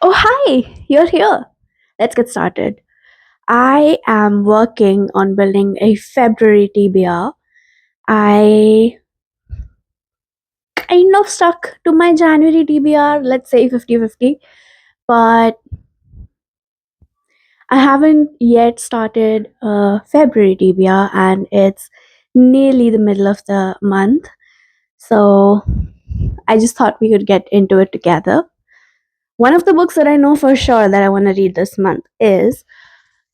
Oh, hi, you're here. Let's get started. I am working on building a February TBR. I kind of stuck to my January TBR, let's say 50-50, but I haven't yet started February TBR and it's nearly the middle of the month. So I just thought we could get into it together. One of the books that I know for sure that I want to read this month is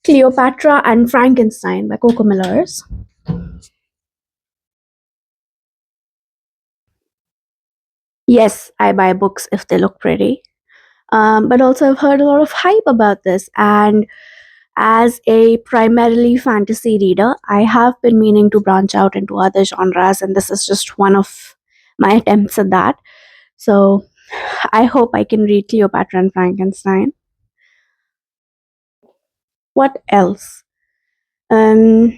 Cleopatra and Frankenstein by Coco Millers. Yes, I buy books if they look pretty. But also, I've heard a lot of hype about this. And as a primarily fantasy reader, I have been meaning to branch out into other genres, and this is just one of my attempts at that. So I hope I can read Cleopatra and Frankenstein. What else? Um,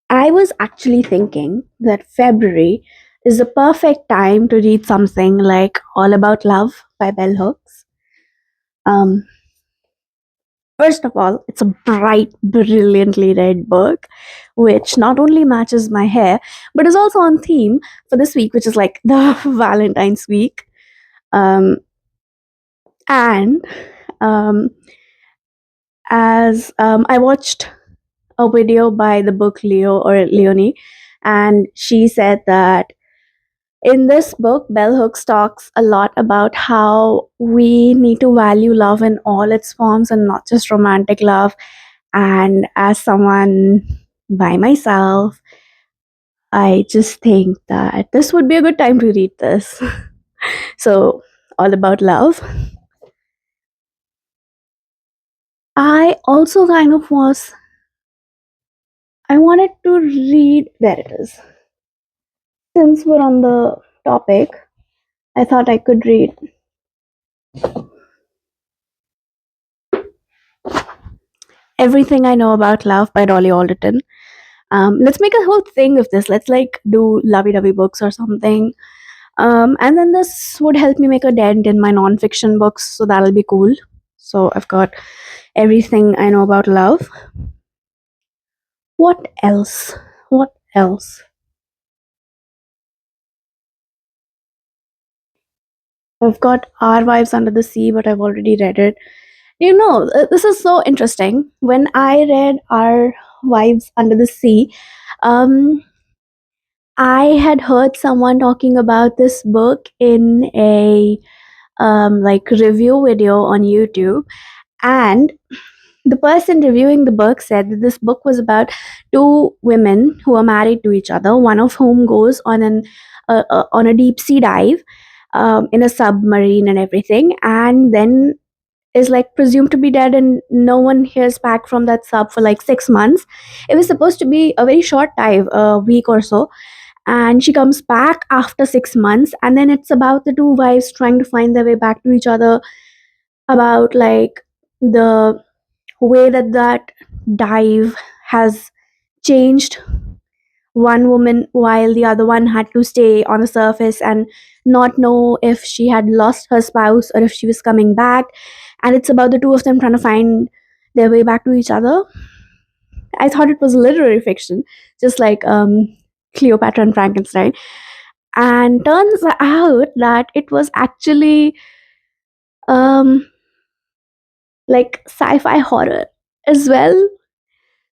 I was actually thinking that February is the perfect time to read something like All About Love by Bell Hooks. Um, First of all, it's a bright, brilliantly red book, which not only matches my hair, but is also on theme for this week, which is like the Valentine's week. Um, and um, as I watched a video by the book Leo or Leonie, and she said that in this book, Bell Hooks talks a lot about how we need to value love in all its forms and not just romantic love. And as someone by myself, I just think that this would be a good time to read this. So, all about love. I also kind of I wanted to read, there it is. Since we're on the topic, I thought I could read Everything I Know About Love by Dolly Alderton. Let's make a whole thing of this. Let's like do lovey-dovey books or something. And then this would help me make a dent in my non-fiction books, so that'll be cool. So I've got Everything I Know About Love. What else? What else? I've got Our Wives Under the Sea, but I've already read it. This is so interesting. When I read Our Wives Under the Sea, um, I had heard someone talking about this book in a like review video on YouTube, and the person reviewing the book said that this book was about two women who are married to each other, one of whom goes on a deep sea dive in a submarine and everything, and then is like presumed to be dead, and no one hears back from that sub for like 6 months. It was supposed to be a very short dive, a week or so, and she comes back after 6 months, and then it's about the two wives trying to find their way back to each other, about like the way that that dive has changed one woman while the other one had to stay on the surface and not know if she had lost her spouse or if she was coming back, and it's about the two of them trying to find their way back to each other. I thought it was literary fiction, just like Cleopatra and Frankenstein, and turns out that it was actually um like sci-fi horror as well.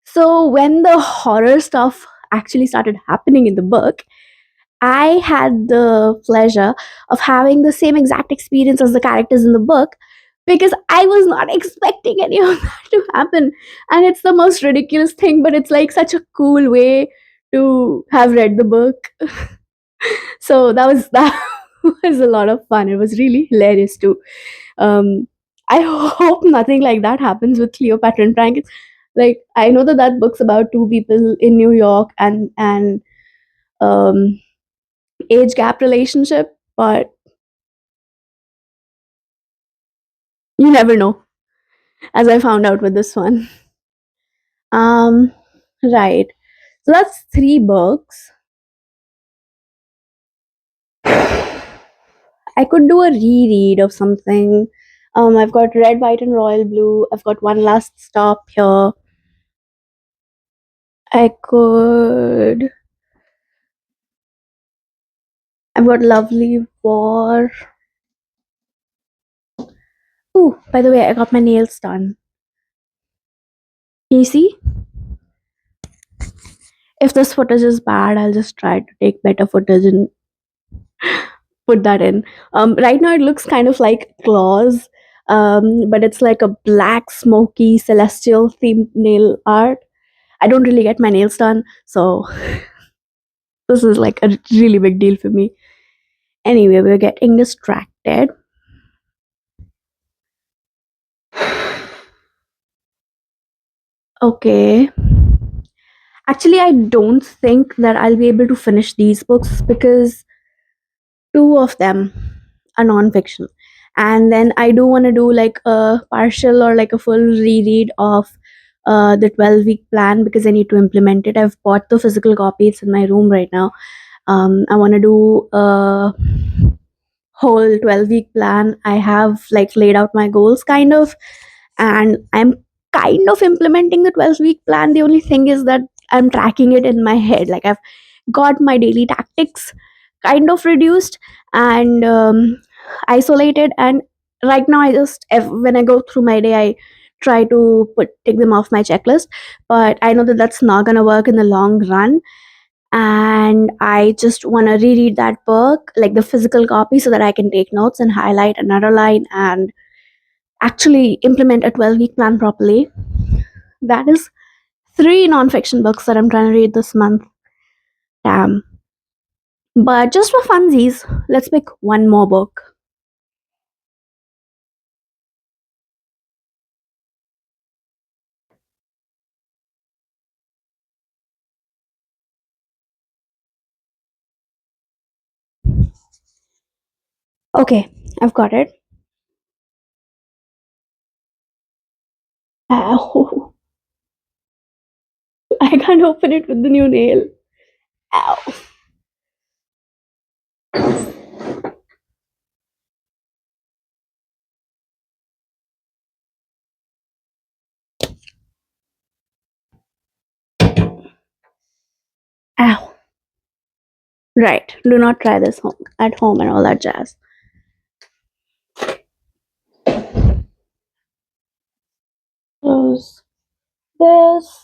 So when the horror stuff actually started happening in the book, I had the pleasure of having the same exact experience as the characters in the book, because I was not expecting any of that to happen. And it's the most ridiculous thing, but it's like such a cool way to have read the book. So that was a lot of fun. It was really hilarious too. Um, I hope nothing like that happens with Cleopatra and Frank. Like, I know that that book's about two people in New York and um, age gap relationship, but you never know, as I found out with this one. Um, right. So that's three books. I could do a reread of something. I've got Red, White, and Royal Blue. I've got One Last Stop here. I could. I've got Lovely War. Ooh, by the way, I got my nails done. Can you see? If this footage is bad, I'll just try to take better footage and put that in. Right now, it looks kind of like claws, but it's like a black, smoky, celestial themed nail art. I don't really get my nails done, so this is like a really big deal for me. Anyway, we're getting distracted. Okay. Actually, I don't think that I'll be able to finish these books because two of them are non-fiction, and then I do want to do like a partial or like a full reread of the 12-week plan because I need to implement it. I've bought the physical copy, it's in my room right now. I want to do a whole 12-week plan. I have like laid out my goals kind of, and I'm kind of implementing the 12-week plan. The only thing is that I'm tracking it in my head. Like I've got my daily tactics kind of reduced and isolated, and right now I just when I go through my day, I try to put take them off my checklist, but I know that that's not going to work in the long run, and I just want to reread that book, like the physical copy, so that I can take notes and highlight another line and actually implement a 12-week plan properly. That is three nonfiction books that I'm trying to read this month. Damn. But just for funsies, let's pick one more book. Okay, I've got it. Ow. I can't open it with the new nail. Ow. Ow. Right. Do not try this at home and all that jazz. Close this.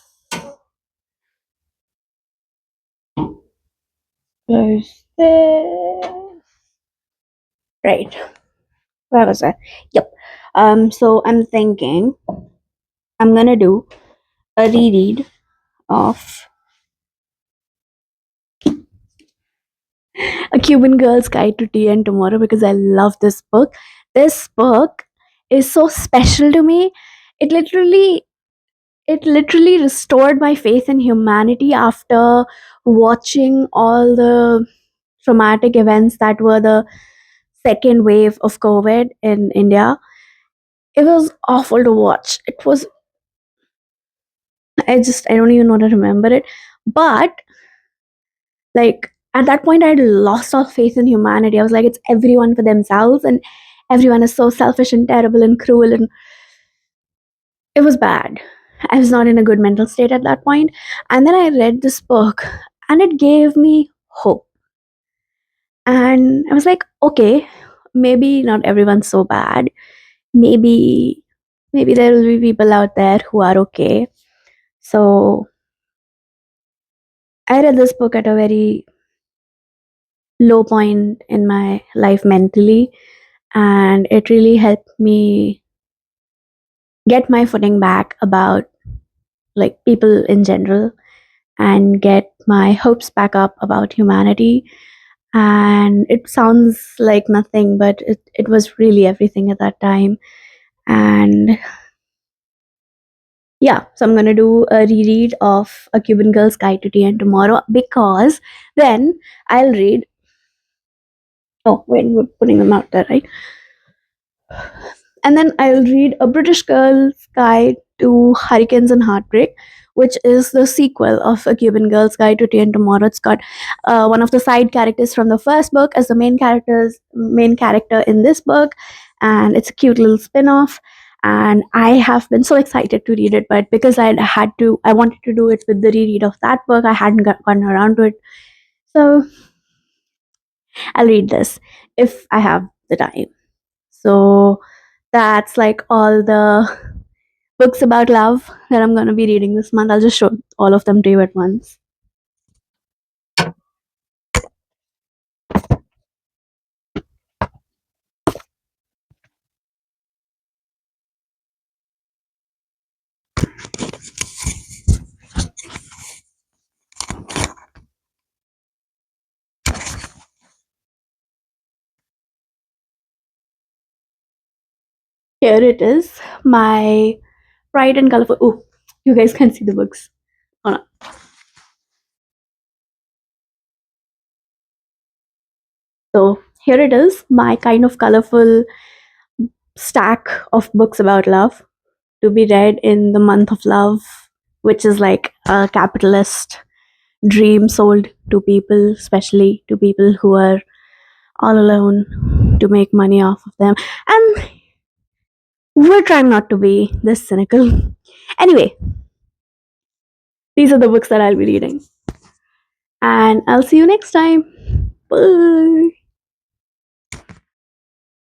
Close this. Right. Where was I? Yep. So I'm thinking I'm gonna do a reread of A Cuban Girl's Guide to Tea and Tomorrow because I love this book. This book is so special to me. It literally it literally restored my faith in humanity after watching all the traumatic events that were the second wave of COVID in India. It was awful to watch. It was I don't even want to remember it. But like at that point I had lost all faith in humanity. I was like, it's everyone for themselves and everyone is so selfish and terrible and cruel, and it was bad. I was not in a good mental state at that point. And then I read this book and it gave me hope. And I was like, okay, maybe not everyone's so bad. Maybe there will be people out there who are okay. So I read this book at a very low point in my life mentally, and it really helped me get my footing back about like people in general and get my hopes back up about humanity. And it sounds like nothing, but it was really everything at that time. And yeah, so I'm gonna do a reread of A Cuban Girl's Guide to Tea and Tomorrow because then I'll read. Oh, wait, we're putting them out there, right? And then I'll read A British Girl's Guide to Hurricanes and Heartbreak, which is the sequel of A Cuban Girl's Guide to Tea and Tomorrow. It's got one of the side characters from the first book as the main character in this book, and it's a cute little spin-off. And I have been so excited to read it, but because I wanted to do it with the reread of that book, I hadn't gotten around to it. So I'll read this if I have the time. So that's like all the books about love that I'm gonna be reading this month. I'll just show all of them to you at once. Here it is, my bright and colorful. Oh, you guys can see the books. Oh, no. So here it is, my kind of colorful stack of books about love to be read in the month of love, which is like a capitalist dream sold to people, especially to people who are all alone to make money off of them. And we're trying not to be this cynical. Anyway, these are the books that I'll be reading. And I'll see you next time. Bye.